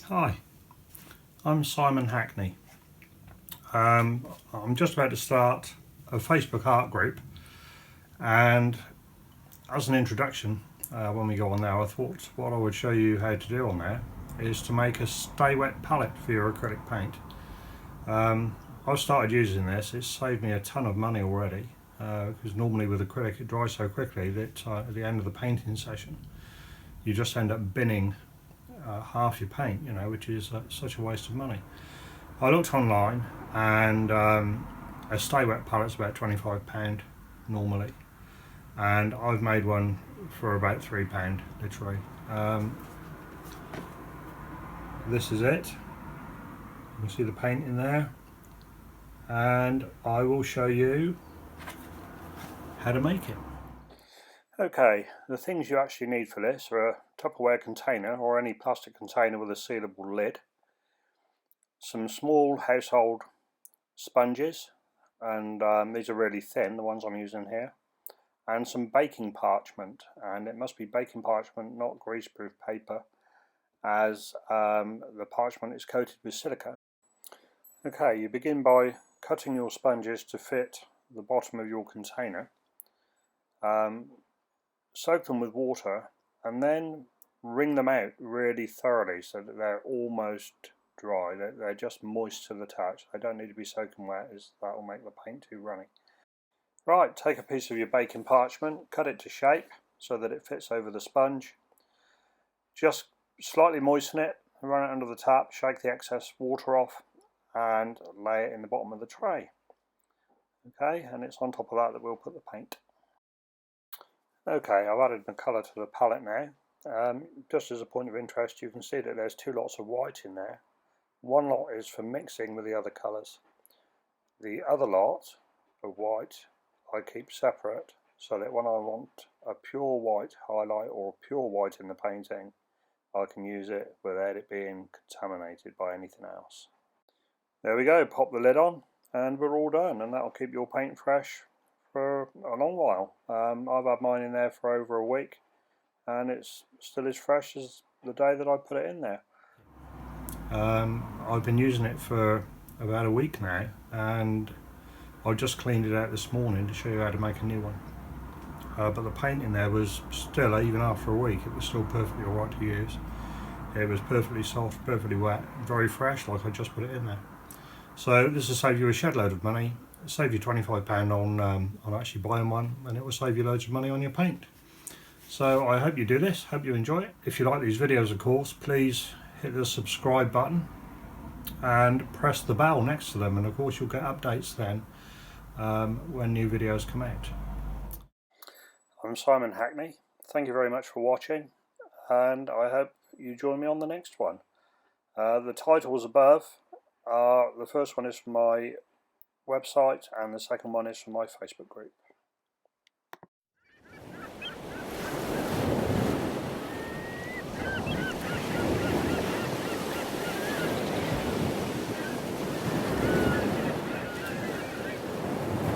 Hi, I'm Simon Hackney. I'm just about to start a Facebook art group, and as an introduction, when we go on there, I thought what I would show you how to do on there is to make a stay wet palette for your acrylic paint. I've started using this. It's saved me a ton of money already, because normally with acrylic it dries so quickly that at the end of the painting session you just end up binning half your paint, which is such a waste of money. I looked online, and a stay wet pallet's about £25 normally, and I've made one for about £3 literally. This is it. You can see the paint in there, and I will show you how to make it. Okay, the things you actually need for this are a Tupperware container or any plastic container with a sealable lid, some small household sponges, and these are really thin, the ones I'm using here, and some baking parchment, and it must be baking parchment, not greaseproof paper, as the parchment is coated with silica. Okay, you begin by cutting your sponges to fit the bottom of your container. Soak them with water and then wring them out really thoroughly so that they're almost dry. They're just moist to the touch. They don't need to be soaking wet, as that will make the paint too runny. Right, take a piece of your baking parchment, cut it to shape so that it fits over the sponge. Just slightly moisten it, run it under the tap, shake the excess water off, and lay it in the bottom of the tray. Okay, and it's on top of that we'll put the paint. Okay, I've added the colour to the palette now. Just as a point of interest, you can see that there's two lots of white in there. One lot is for mixing with the other colours. The other lot of white I keep separate so that when I want a pure white highlight or a pure white in the painting, I can use it without it being contaminated by anything else. There we go, pop the lid on and we're all done, and that'll keep your paint fresh for a long while. I've had mine in there for over a week and it's still as fresh as the day that I put it in there. I've been using it for about a week now, and I just cleaned it out this morning to show you how to make a new one. But the paint in there was still, even after a week, it was still perfectly alright to use. It was perfectly soft, perfectly wet, very fresh, like I just put it in there. So this will save you a shed load of money. It'll save you £25 on actually buying one, and it will save you loads of money on your paint. So I hope you do this, hope you enjoy it. If you like these videos, of course, please hit the subscribe button and press the bell next to them, and of course you'll get updates then when new videos come out. I'm Simon Hackney. Thank you very much for watching, and I hope you join me on the next one. The titles above are, the first one is from my website and the second one is from my Facebook group.